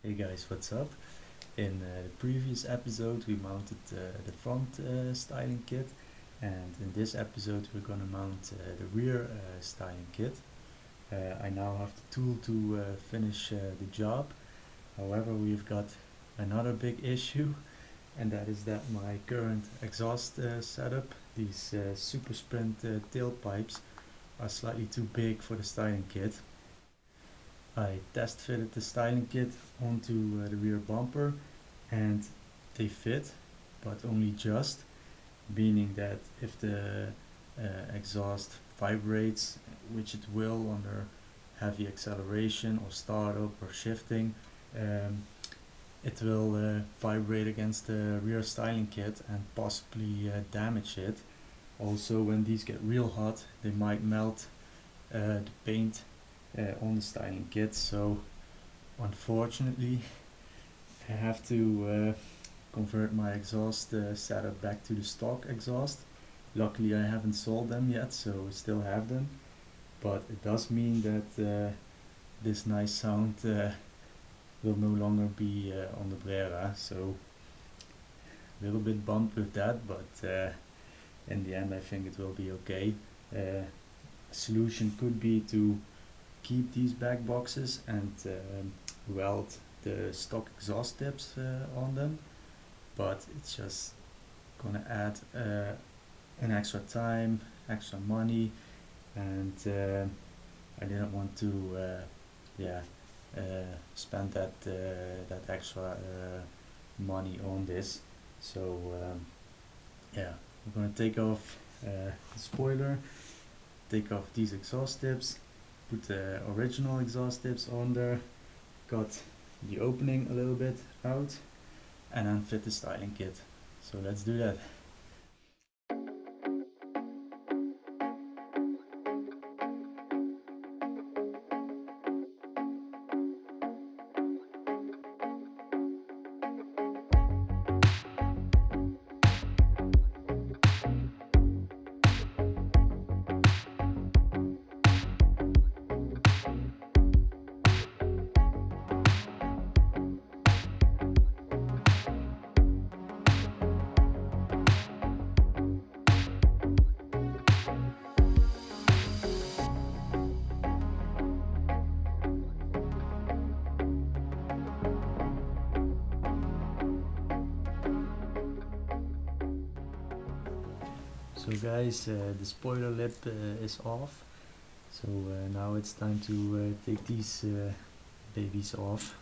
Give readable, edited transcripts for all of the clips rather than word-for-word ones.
Hey guys, what's up? In the previous episode we mounted the front styling kit, and in this episode we're gonna mount the rear styling kit. I now have the tool to finish the job. However, we've got another big issue, and that is that my current exhaust setup, these Super Sprint tailpipes, are slightly too big for the styling kit. I test fitted the styling kit onto the rear bumper and they fit, but only just, meaning that if the exhaust vibrates, which it will under heavy acceleration or startup or shifting, it will vibrate against the rear styling kit and possibly damage it. Also, when these get real hot, they might melt the paint on the styling kit. So unfortunately I have to convert my exhaust setup back to the stock exhaust. Luckily I haven't sold them yet, so I still have them, but it does mean that this nice sound will no longer be on the Brera, so a little bit bummed with that, but in the end I think it will be okay. Solution could be to keep these back boxes and weld the stock exhaust tips on them, but it's just gonna add an extra time, extra money, and I didn't want to spend that extra money on this. So we're gonna take off the spoiler, take off these exhaust tips, put the original exhaust tips on there, got the opening a little bit out, and then fit the styling kit. So let's do that. So guys, the spoiler lip is off, so now it's time to take these babies off.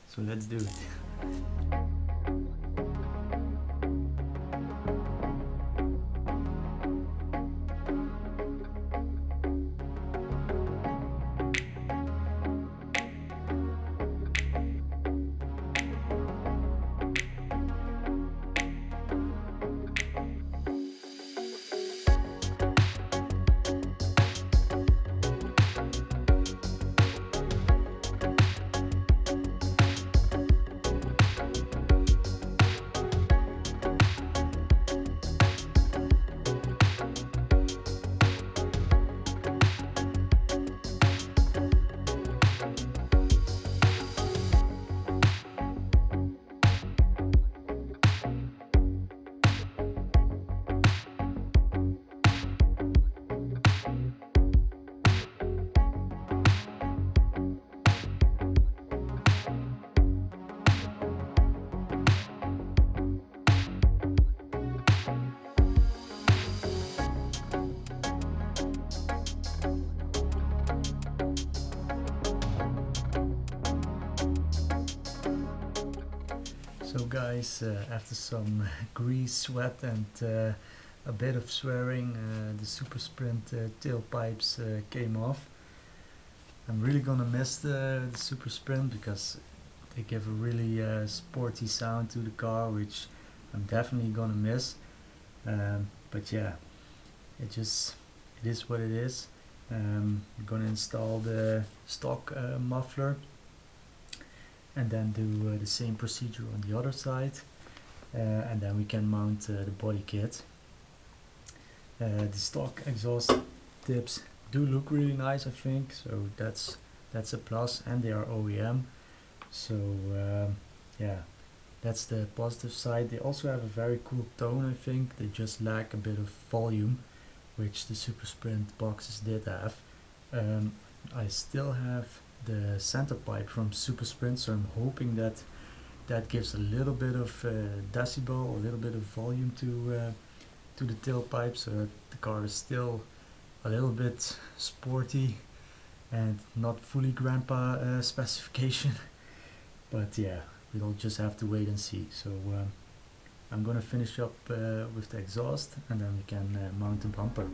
So let's do it. So guys, after some grease, sweat and a bit of swearing, the Super Sprint tailpipes came off. I'm really gonna miss the Super Sprint because they give a really sporty sound to the car, which I'm definitely gonna miss. But yeah, it is what it is. I'm gonna install the stock muffler and then do the same procedure on the other side, and then we can mount the body kit. The stock exhaust tips do look really nice, I think, so that's a plus, and they are OEM, so yeah, that's the positive side. They also have a very cool tone, I think. They just lack a bit of volume, which the Super Sprint boxes did have. I still have the center pipe from Super Sprint, so I'm hoping that that gives a little bit of decibel, a little bit of volume to the tailpipe, so that the car is still a little bit sporty and not fully grandpa specification. But yeah, we'll just have to wait and see. So I'm gonna finish up with the exhaust, and then we can mount the bumper.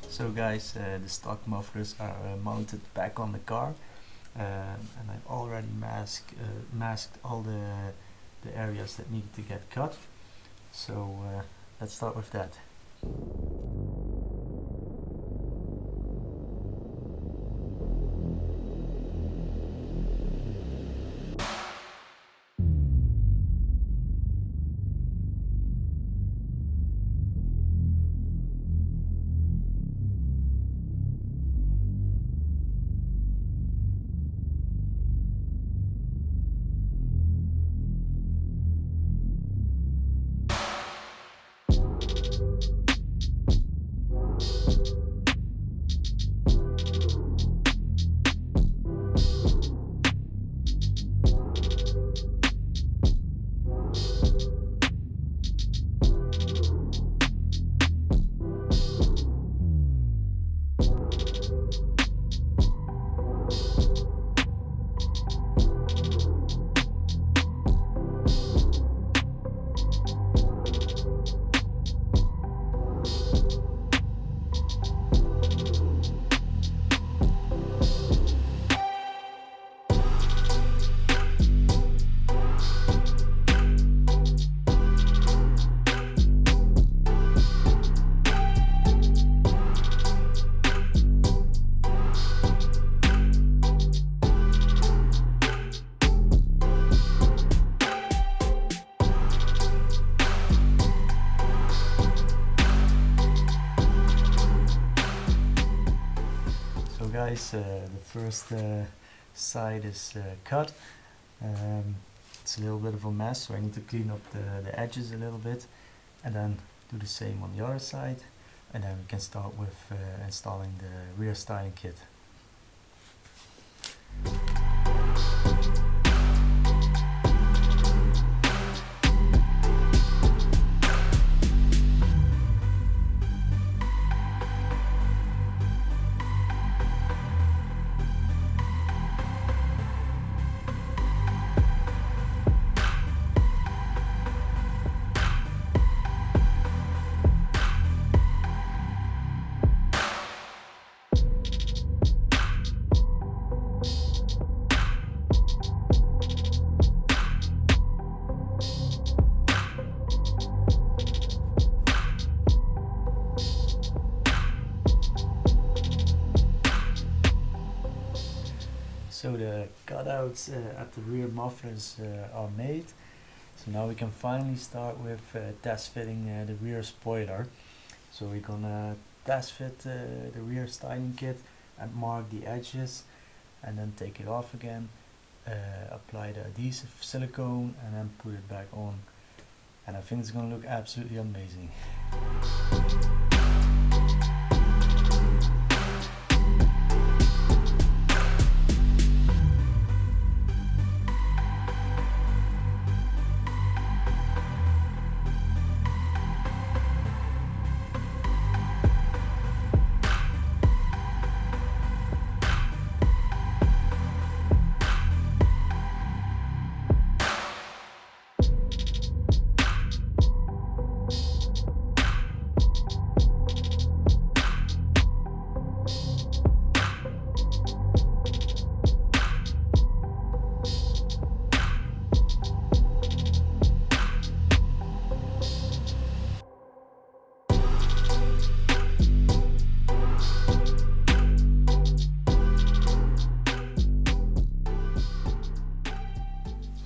So guys, the stock mufflers are mounted back on the car, and I've already masked all the areas that need to get cut. So let's start with that. Guys, the first side is cut. It's a little bit of a mess, so I need to clean up the edges a little bit, and then do the same on the other side, and then we can start with installing the rear styling kit. So the cutouts at the rear mufflers are made. So now we can finally start with test fitting the rear spoiler. So we're gonna test fit the rear styling kit and mark the edges, and then take it off again, apply the adhesive silicone, and then put it back on. and I think it's gonna look absolutely amazing.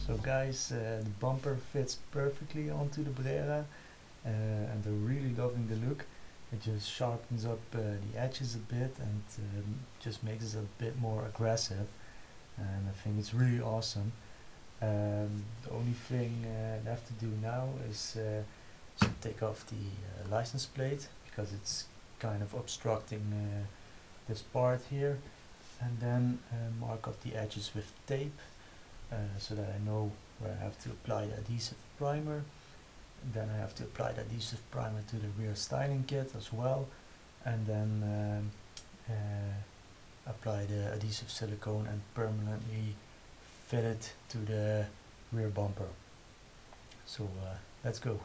So guys, the bumper fits perfectly onto the Brera, and I'm really loving the look. It just sharpens up the edges a bit and just makes it a bit more aggressive, and I think it's really awesome. The only thing left to do now is to take off the license plate, because it's kind of obstructing this part here, and then mark up the edges with tape. So that I know where I have to apply the adhesive primer. Then I have to apply the adhesive primer to the rear styling kit as well, and then apply the adhesive silicone and permanently fit it to the rear bumper. So let's go.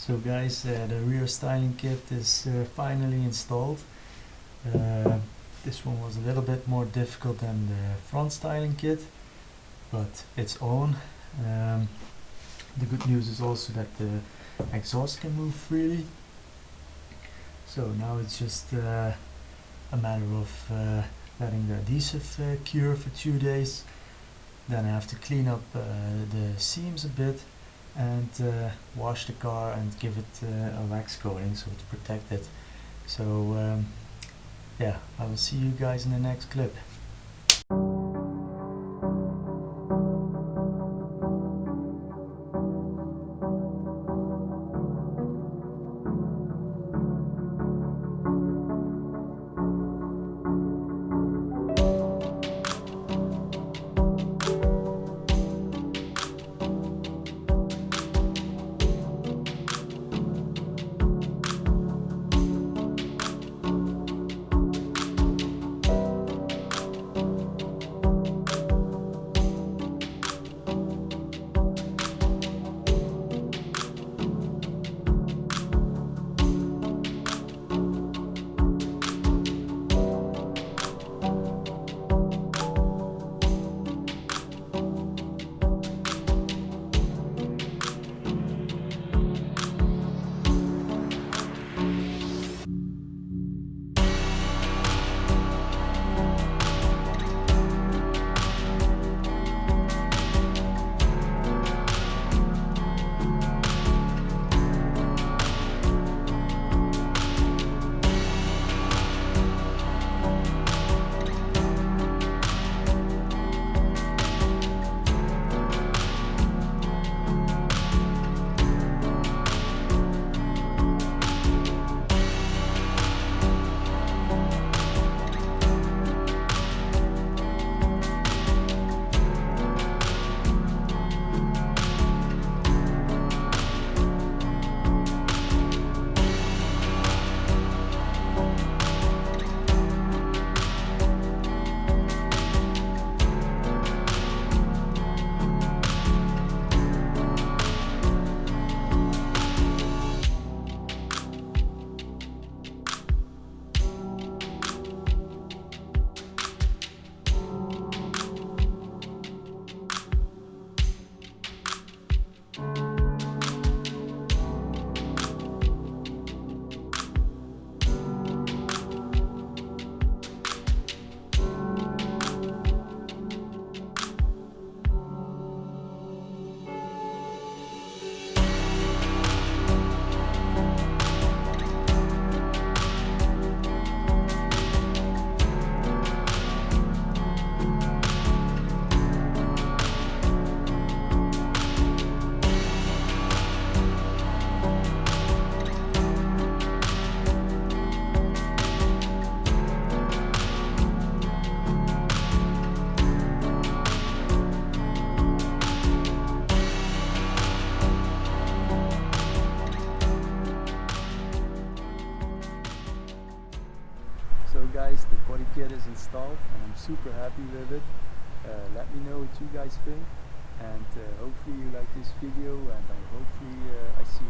So guys, the rear styling kit is finally installed. This one was a little bit more difficult than the front styling kit, but it's on. The good news is also that the exhaust can move freely. So now it's just a matter of letting the adhesive cure for 2 days. Then I have to clean up the seams a bit and wash the car and give it a wax coating so it's protected. So yeah, I will see you guys in the next clip. kit is installed and I'm super happy with it. Let me know what you guys think, and hopefully you like this video, and hopefully I see